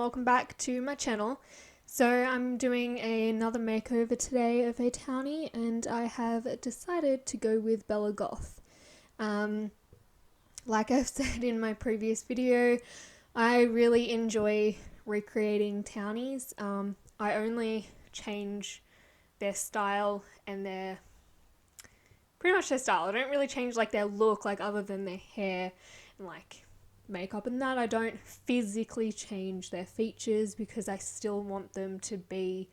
welcome back to my channel. So I'm doing another makeover today of a townie, and I have decided to go with Bella Goth. Like I've said in my previous video, I really enjoy recreating townies. I only change their style and pretty much their style. I don't really change like their look, like other than their hair and like makeup and that. I don't physically change their features because I still want them to be,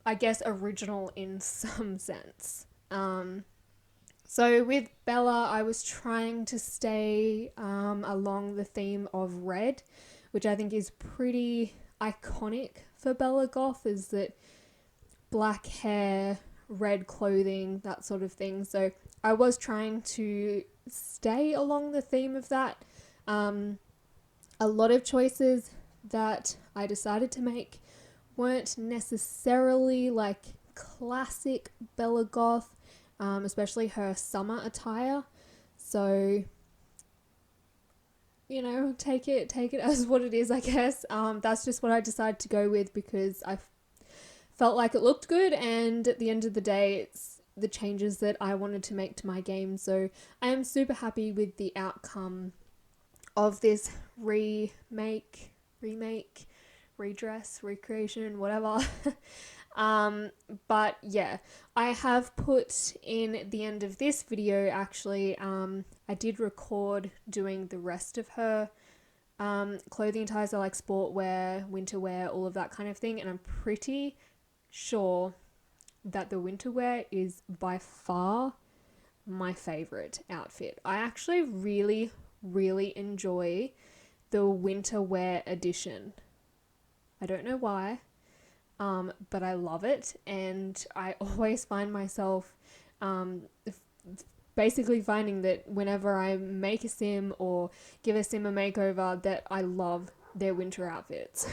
I guess, original in some sense. So with Bella, I was trying to stay along the theme of red, which I think is pretty iconic for Bella Goth, is that black hair, red clothing, that sort of thing. So I was trying to stay along the theme of that. A lot of choices that I decided to make weren't necessarily like classic Bella Goth, especially her summer attire. So, you know, take it as what it is, I guess. That's just what I decided to go with because I felt like it looked good, and at the end of the day, it's the changes that I wanted to make to my game. So I am super happy with the outcome of this remake, redress, recreation, whatever. But yeah, I have put in the end of this video, actually, I did record doing the rest of her clothing ties, like sport wear, winter wear, all of that kind of thing, and I'm pretty sure that the winter wear is by far my favorite outfit. I actually really enjoy the winter wear edition. I don't know why, but I love it, and I always find myself basically finding that whenever I make a sim or give a sim a makeover, that I love their winter outfits.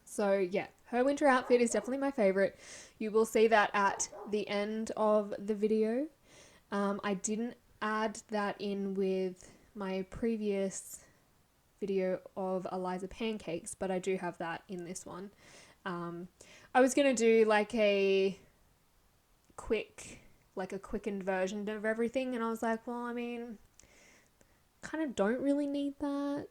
So yeah, her winter outfit is definitely my favorite. You will see that at the end of the video. I didn't add that in with my previous video of Eliza pancakes, but I do have that in this one. I was gonna do like a quickened version of everything, and I was like, well, I mean, kind of don't really need that.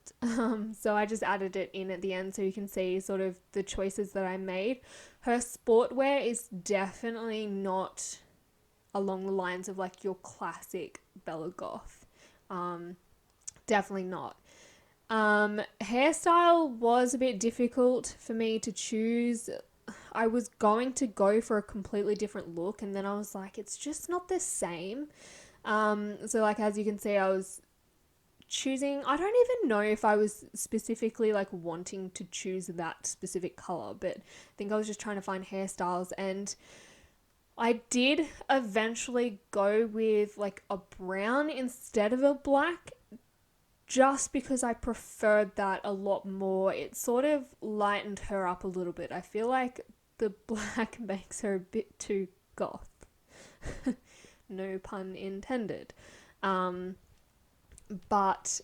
So I just added it in at the end so you can see sort of the choices that I made. Her sportwear is definitely not along the lines of like your classic Bella Goth. Definitely not. Hairstyle was a bit difficult for me to choose. I was going to go for a completely different look, and then I was like, it's just not the same. So like, as you can see, I was choosing, I don't even know if I was specifically like wanting to choose that specific color, but I think I was just trying to find hairstyles, and I did eventually go with like a brown instead of a black, just because I preferred that a lot more. It sort of lightened her up a little bit. I feel like the black makes her a bit too goth. No pun intended. But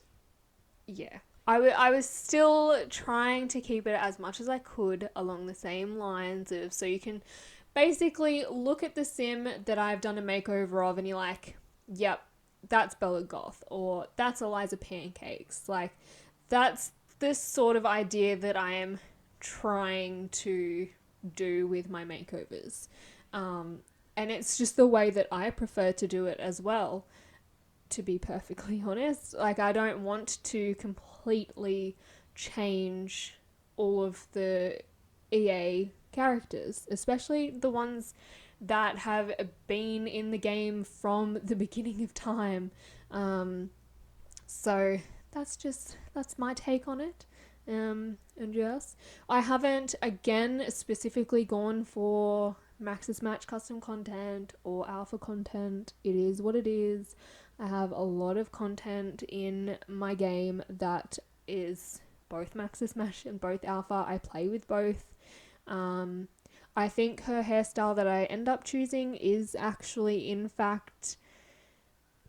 yeah, I was still trying to keep it as much as I could along the same lines of, so you can basically look at the sim that I've done a makeover of and you're like, yep, that's Bella Goth, or that's Eliza Pancakes. Like, that's the sort of idea that I am trying to do with my makeovers. And it's just the way that I prefer to do it as well, to be perfectly honest. Like, I don't want to completely change all of the EA characters, especially the ones that have been in the game from the beginning of time. So that's my take on it. And yes, I haven't again specifically gone for Max's Match custom content or alpha content. It is what it is. I have a lot of content in my game that is both Max's Match and both alpha. I play with both. I think her hairstyle that I end up choosing is actually, in fact,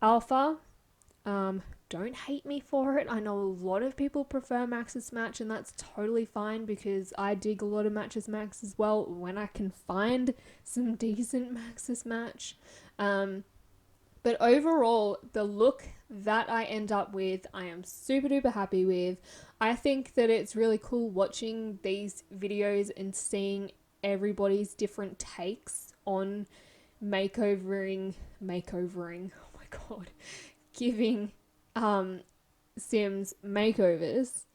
alpha. don't hate me for it. I know a lot of people prefer Max's Match, and that's totally fine because I dig a lot of Max's Max as well when I can find some decent Max's Match. But overall, the look that I end up with, I am super duper happy with. I think that it's really cool watching these videos and seeing everybody's different takes on makeovering, oh my god, giving Sims makeovers.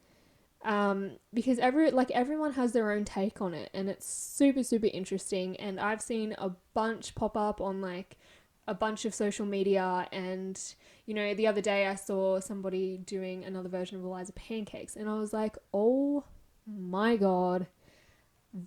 Because everyone has their own take on it, and it's super super interesting. And I've seen a bunch pop up on like a bunch of social media, and you know, the other day I saw somebody doing another version of Eliza Pancakes, and I was like, oh my god,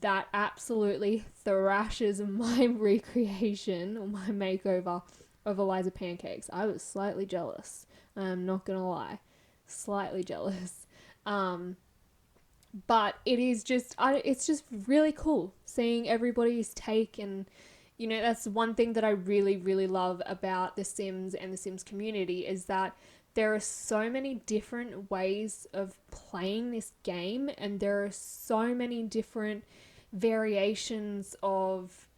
that absolutely thrashes my recreation or my makeover of Eliza Pancakes. I was slightly jealous. I'm not gonna lie, slightly jealous. But it is just, it's just really cool seeing everybody's take. And you know, that's one thing that I really, really love about The Sims and the Sims community, is that there are so many different ways of playing this game, and there are so many different variations of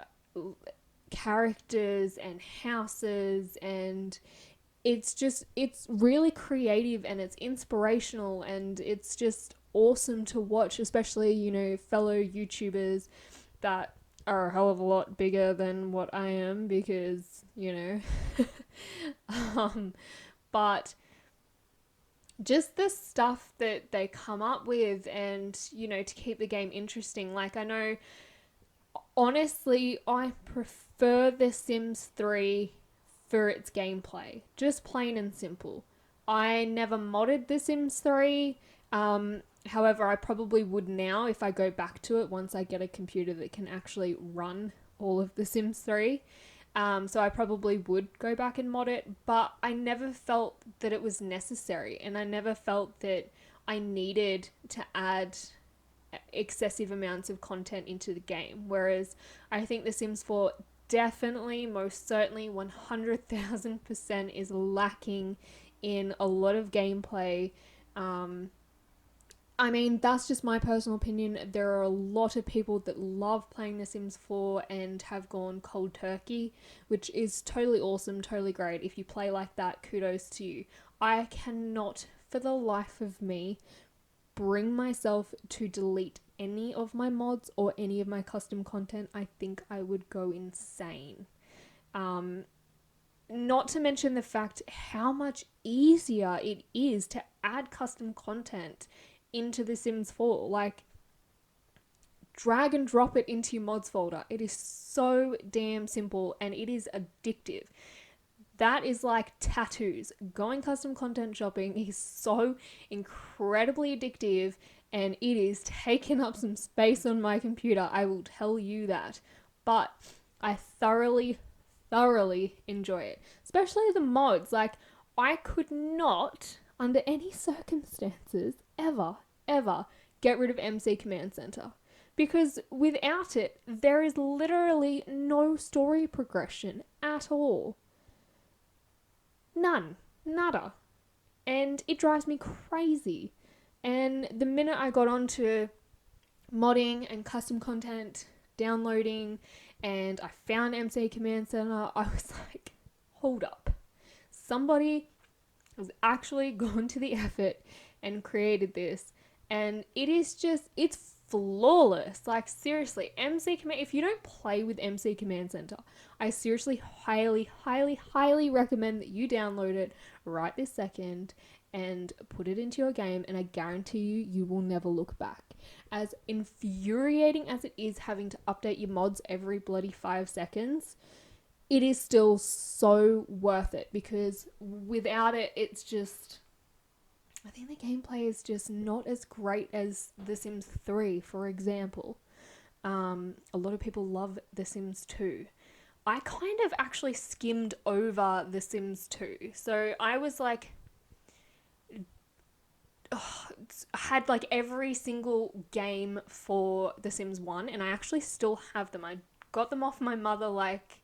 characters and houses, and it's really creative and it's inspirational, and it's just awesome to watch, especially, you know, fellow YouTubers that are a hell of a lot bigger than what I am, because, you know, but just the stuff that they come up with, and, you know, to keep the game interesting. Like, I know, honestly, I prefer The Sims 3 for its gameplay, just plain and simple. I never modded The Sims 3. However, I probably would now if I go back to it once I get a computer that can actually run all of The Sims 3. So I probably would go back and mod it, but I never felt that it was necessary, and I never felt that I needed to add excessive amounts of content into the game. Whereas I think The Sims 4 definitely, most certainly, 100,000% is lacking in a lot of gameplay. I mean, that's just my personal opinion. There are a lot of people that love playing The Sims 4 and have gone cold turkey, which is totally awesome, totally great. If you play like that, kudos to you. I cannot, for the life of me, bring myself to delete any of my mods or any of my custom content. I think I would go insane. Not to mention the fact how much easier it is to add custom content into The Sims 4. Like, drag and drop it into your mods folder. It is so damn simple, and it is addictive. That is like tattoos. Going custom content shopping is so incredibly addictive, and it is taking up some space on my computer, I will tell you that. But I thoroughly enjoy it. Especially the mods. Like, I could not, under any circumstances, ever get rid of MC Command Center. Because without it, there is literally no story progression at all. None. Nada. And it drives me crazy. And the minute I got onto modding and custom content downloading, and I found MC Command Center, I was like, hold up. Somebody has actually gone to the effort and created this, and it is just, it's flawless. Like, seriously, MC Command, if you don't play with MC Command Center, I seriously highly recommend that you download it right this second and put it into your game, and I guarantee you will never look back. As infuriating as it is having to update your mods every bloody 5 seconds, it is still so worth it, because without it, it's just, I think the gameplay is just not as great as The Sims 3, for example. A lot of people love The Sims 2. I kind of actually skimmed over The Sims 2. So I was like, had like every single game for The Sims 1, and I actually still have them. I got them off my mother like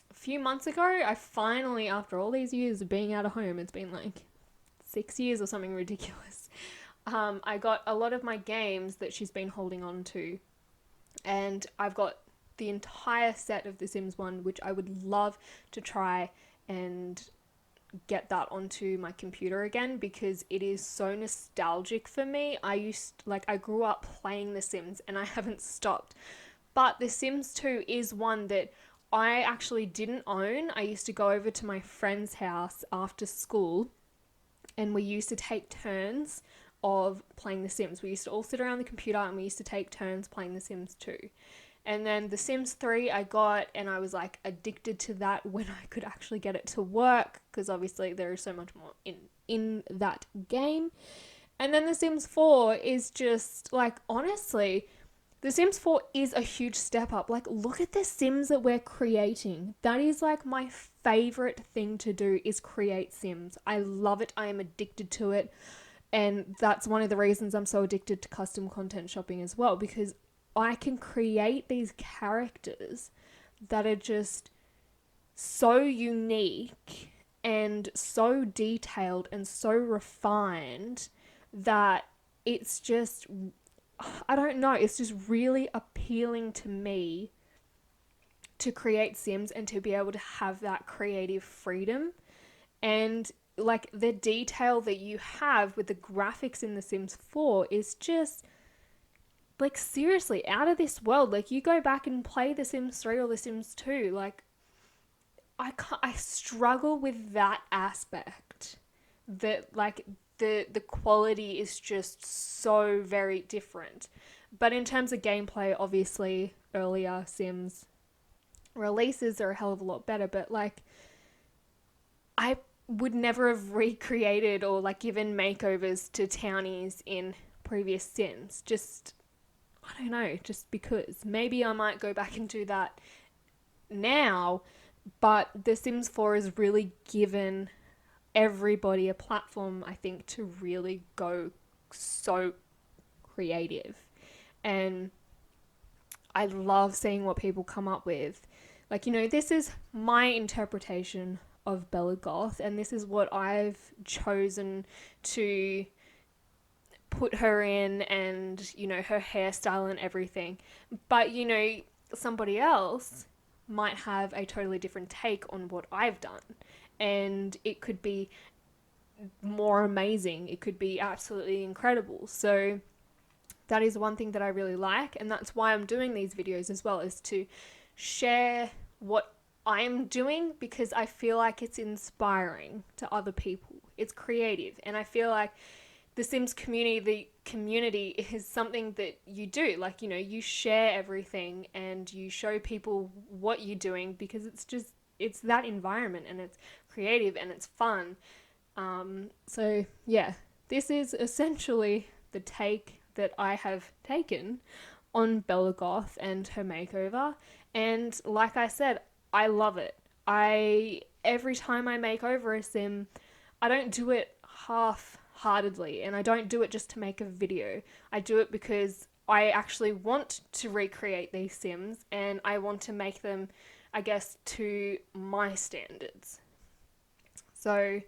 a few months ago. I finally, after all these years of being out of home, it's been like 6 years or something ridiculous. I got a lot of my games that she's been holding on to, and I've got the entire set of The Sims 1, which I would love to try and get that onto my computer again, because it is so nostalgic for me. I grew up playing The Sims and I haven't stopped. But The Sims 2 is one that I actually didn't own. I used to go over to my friend's house after school, and we used to take turns of playing The Sims. We used to all sit around the computer and we used to take turns playing The Sims 2. And then The Sims 3 I got, and I was like addicted to that when I could actually get it to work, because obviously there is so much more in that game. And then The Sims 4 is just like, honestly, The Sims 4 is a huge step up. Like, look at the Sims that we're creating. That is like my favorite thing to do, is create Sims. I love it. I am addicted to it. And that's one of the reasons I'm so addicted to custom content shopping as well, because I can create these characters that are just so unique and so detailed and so refined that it's just, I don't know, it's just really appealing to me to create Sims and to be able to have that creative freedom. And like the detail that you have with the graphics in The Sims 4 is just like seriously out of this world. Like, you go back and play The Sims 3 or The Sims 2, like I struggle with that aspect, that like the quality is just so very different. But in terms of gameplay, obviously earlier Sims releases are a hell of a lot better, but like I would never have recreated or like given makeovers to townies in previous Sims. Just, I don't know, just because. Maybe I might go back and do that now, but The Sims 4 has really given everybody a platform, I think, to really go so creative. And I love seeing what people come up with. Like, you know, this is my interpretation of Bella Goth, and this is what I've chosen to put her in, and, you know, her hairstyle and everything. But, you know, somebody else might have a totally different take on what I've done, and it could be more amazing. It could be absolutely incredible. So that is one thing that I really like, and that's why I'm doing these videos as well, is to share what I'm doing, because I feel like it's inspiring to other people. It's creative, and I feel like the Sims the community is something that you do. Like, you know, you share everything and you show people what you're doing, because it's that environment, and it's creative and it's fun. So yeah, this is essentially the take that I have taken on Bella Goth and her makeover. And like I said, I love it. Every time I make over a Sim, I don't do it half-heartedly, and I don't do it just to make a video. I do it because I actually want to recreate these Sims, and I want to make them, I guess, to my standards. So,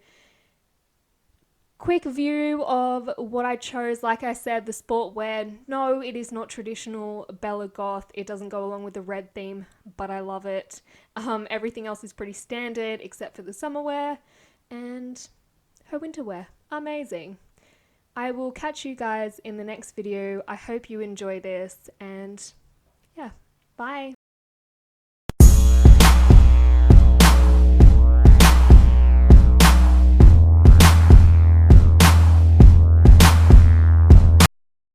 quick view of what I chose. Like I said, the sportwear, no, it is not traditional Bella Goth. It doesn't go along with the red theme, but I love it. Everything else is pretty standard except for the summer wear, and her winter wear. Amazing. I will catch you guys in the next video. I hope you enjoy this, and yeah, bye.